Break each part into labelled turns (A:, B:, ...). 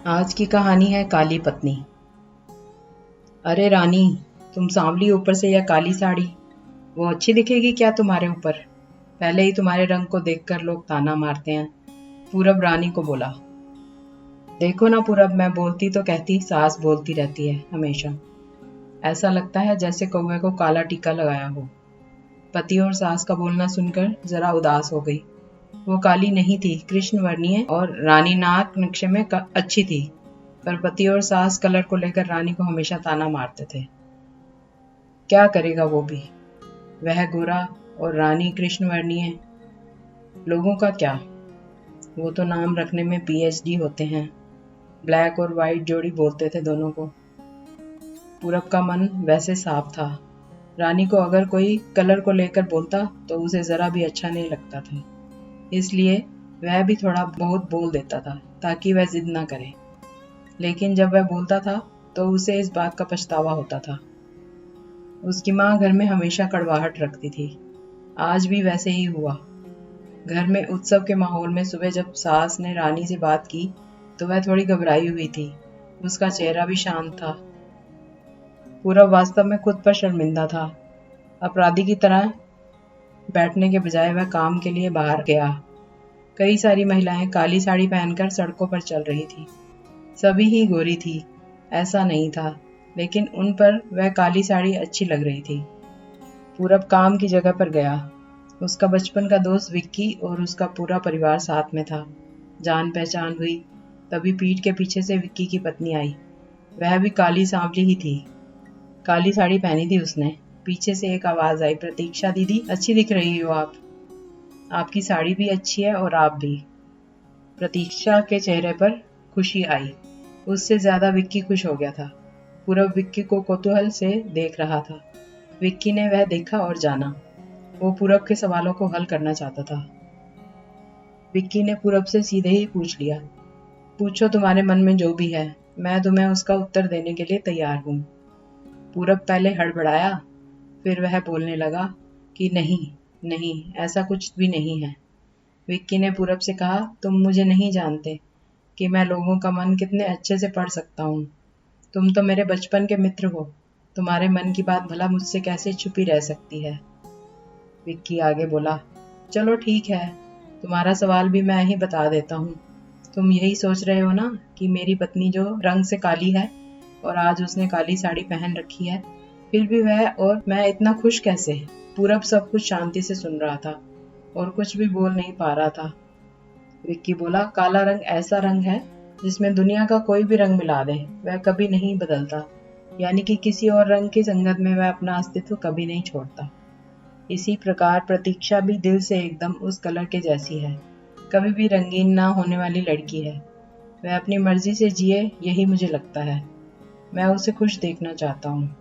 A: आज की कहानी है काली पत्नी। अरे रानी, तुम सांवली ऊपर से या काली साड़ी, वो अच्छी दिखेगी क्या तुम्हारे ऊपर? पहले ही तुम्हारे रंग को देखकर लोग ताना मारते हैं। पूरब रानी को बोला। देखो ना पूरब, मैं बोलती तो कहती सास बोलती रहती है हमेशा। ऐसा लगता है जैसे कौवे को काला टीका लगाया हो। पति और सास का बोलना सुनकर जरा उदास हो गई। वो काली नहीं थी, कृष्ण वर्णीय और रानी नाक नक्शे में अच्छी थी, पर पति और सास कलर को लेकर रानी को हमेशा ताना मारते थे। क्या करेगा वो भी, वह गोरा और रानी कृष्ण वर्णीय। लोगों का क्या, वो तो नाम रखने में पीएचडी होते हैं। ब्लैक और वाइट जोड़ी बोलते थे दोनों को। पूरब का मन वैसे साफ था। रानी को अगर कोई कलर को लेकर बोलता तो उसे जरा भी अच्छा नहीं लगता था, इसलिए वह भी थोड़ा बहुत बोल देता था ताकि वह जिद ना करे। लेकिन जब वह बोलता था तो उसे इस बात का पछतावा होता था। उसकी माँ घर में हमेशा कड़वाहट रखती थी। आज भी वैसे ही हुआ। घर में उत्सव के माहौल में सुबह जब सास ने रानी से बात की तो वह थोड़ी घबराई हुई थी। उसका चेहरा भी शांत था। पूरा वास्तव में खुद पर शर्मिंदा था। अपराधी की तरह बैठने के बजाय वह काम के लिए बाहर गया। कई सारी महिलाएं काली साड़ी पहनकर सड़कों पर चल रही थी। सभी ही गोरी थी, ऐसा नहीं था, लेकिन उन पर वह काली साड़ी अच्छी लग रही थी। पूरब काम की जगह पर गया। उसका बचपन का दोस्त विक्की और उसका पूरा परिवार साथ में था। जान पहचान हुई। तभी पीठ के पीछे से विक्की की पत्नी आई। वह भी काली सांवली ही थी। काली साड़ी पहनी थी उसने। पीछे से एक आवाज आई, प्रतीक्षा दीदी, अच्छी दिख रही हो आप। आपकी साड़ी भी अच्छी है और आप भी। प्रतीक्षा के चेहरे पर खुशी आई। उससे ज्यादा विक्की खुश हो गया था। पूरब विक्की को कौतूहल से देख रहा था। विक्की ने वह देखा और जाना। वो पूरब के सवालों को हल करना चाहता था। विक्की ने पूरब से सीधे ही पूछ लिया, पूछो तुम्हारे मन में जो भी है, मैं तुम्हें उसका उत्तर देने के लिए तैयार हूँ। पूरब पहले हड़बड़ाया, फिर वह बोलने लगा कि नहीं नहीं, ऐसा कुछ भी नहीं है। विक्की ने पूरब से कहा, तुम मुझे नहीं जानते कि मैं लोगों का मन कितने अच्छे से पढ़ सकता हूँ। तुम तो मेरे बचपन के मित्र हो। तुम्हारे मन की बात भला मुझसे कैसे छुपी रह सकती है। विक्की आगे बोला, चलो ठीक है, तुम्हारा सवाल भी मैं ही बता देता हूँ। तुम यही सोच रहे हो ना कि मेरी पत्नी जो रंग से काली है और आज उसने काली साड़ी पहन रखी है, फिर भी वह और मैं इतना खुश कैसे। पूरब सब कुछ शांति से सुन रहा था और कुछ भी बोल नहीं पा रहा था। विक्की बोला, काला रंग ऐसा रंग है जिसमें दुनिया का कोई भी रंग मिला दे वह कभी नहीं बदलता, यानी कि किसी और रंग की संगत में वह अपना अस्तित्व कभी नहीं छोड़ता। इसी प्रकार प्रतीक्षा भी दिल से एकदम उस कलर के जैसी है, कभी भी रंगीन ना होने वाली लड़की है। वह अपनी मर्जी से जिए, यही मुझे लगता है। मैं उसे खुश देखना चाहता हूँ।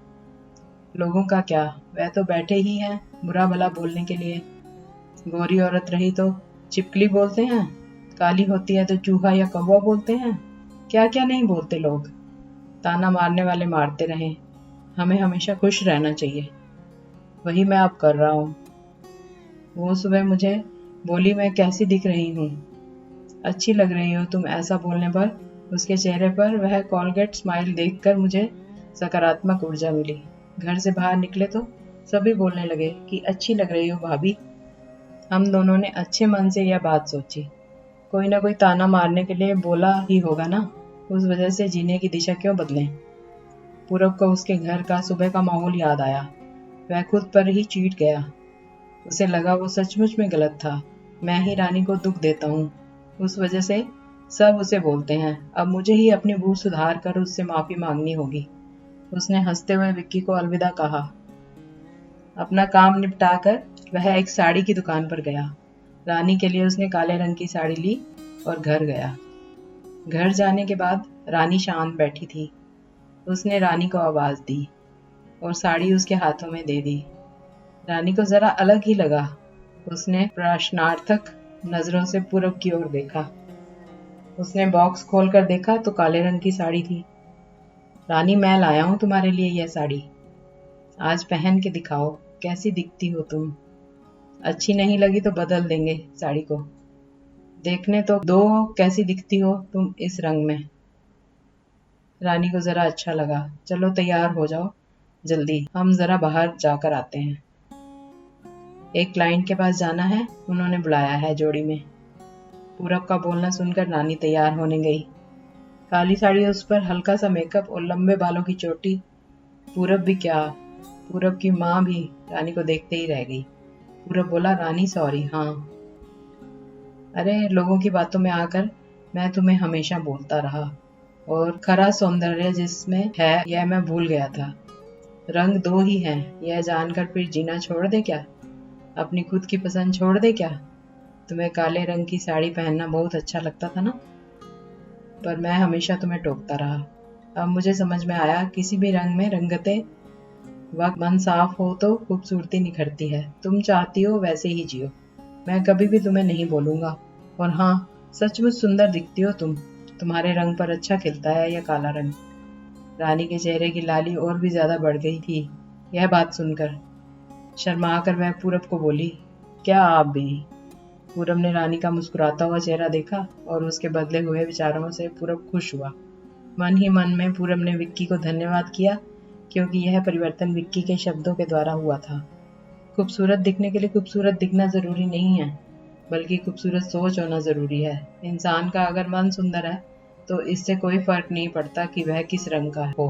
A: लोगों का क्या, वह तो बैठे ही हैं बुरा भला बोलने के लिए। गोरी औरत रही तो छिपकली बोलते हैं, काली होती है तो चूहा या कौवा बोलते हैं। क्या क्या नहीं बोलते लोग। ताना मारने वाले मारते रहें, हमें हमेशा खुश रहना चाहिए। वही मैं अब कर रहा हूँ। वो सुबह मुझे बोली, मैं कैसी दिख रही हूँ। अच्छी लग रही हो तुम। ऐसा बोलने पर उसके चेहरे पर वह कॉलगेट स्माइल देखकर मुझे सकारात्मक ऊर्जा मिली। घर से बाहर निकले तो सभी बोलने लगे कि अच्छी लग रही हो भाभी। हम दोनों ने अच्छे मन से यह बात सोची। कोई ना कोई ताना मारने के लिए बोला ही होगा ना, उस वजह से जीने की दिशा क्यों बदलें। पूरब को उसके घर का सुबह का माहौल याद आया। वह खुद पर ही चीट गया। उसे लगा वो सचमुच में गलत था। मैं ही रानी को दुख देता हूँ, उस वजह से सब उसे बोलते हैं। अब मुझे ही अपनी भूल सुधार कर उससे माफी मांगनी होगी। उसने हंसते हुए विक्की को अलविदा कहा। अपना काम निपटाकर वह एक साड़ी की दुकान पर गया। रानी के लिए उसने काले रंग की साड़ी ली और घर गया। घर जाने के बाद रानी शांत बैठी थी। उसने रानी को आवाज दी और साड़ी उसके हाथों में दे दी। रानी को जरा अलग ही लगा। उसने प्रश्नार्थक नजरों से पूरब की ओर देखा। उसने बॉक्स खोलकर देखा तो काले रंग की साड़ी थी। रानी, मैं लाया हूँ तुम्हारे लिए यह साड़ी। आज पहन के दिखाओ, कैसी दिखती हो तुम। अच्छी नहीं लगी तो बदल देंगे साड़ी को। देखने तो दो कैसी दिखती हो तुम इस रंग में। रानी को जरा अच्छा लगा। चलो तैयार हो जाओ जल्दी, हम जरा बाहर जाकर आते हैं। एक क्लाइंट के पास जाना है, उन्होंने बुलाया है जोड़ी में। पूरब का बोलना सुनकर रानी तैयार होने गई। काली साड़ी, उस पर हल्का सा मेकअप और लंबे बालों की चोटी। पूरब भी क्या, पूरब की माँ भी रानी को देखते ही रह गई। पूरब बोला, रानी सॉरी। हाँ, अरे लोगों की बातों में आकर मैं तुम्हें हमेशा बोलता रहा, और खरा सौंदर्य जिसमें है यह मैं भूल गया था। रंग दो ही हैं, यह जानकर फिर जीना छोड़ दे क्या? अपनी खुद की पसंद छोड़ दे क्या? तुम्हें काले रंग की साड़ी पहनना बहुत अच्छा लगता था ना, पर मैं हमेशा तुम्हें टोकता रहा। अब मुझे समझ में आया, किसी भी रंग में रंगते वक्त मन साफ हो तो खूबसूरती निखरती है। तुम चाहती हो वैसे ही जियो, मैं कभी भी तुम्हें नहीं बोलूंगा। और हाँ, सचमुच सुंदर दिखती हो तुम, तुम्हारे रंग पर अच्छा खिलता है यह काला रंग। रानी के चेहरे की लाली और भी ज्यादा बढ़ गई थी यह बात सुनकर। शर्मा कर वह पूरब को बोली, क्या आप भी? पूरब ने रानी का मुस्कुराता हुआ चेहरा देखा और उसके बदले हुए विचारों से पूरब खुश हुआ। मन ही मन में पूरब ने विक्की को धन्यवाद किया, क्योंकि यह परिवर्तन विक्की के शब्दों के द्वारा हुआ था। खूबसूरत दिखने के लिए खूबसूरत दिखना जरूरी नहीं है, बल्कि खूबसूरत सोच होना जरूरी है। इंसान का अगर मन सुंदर है तो इससे कोई फर्क नहीं पड़ता कि वह किस रंग का हो।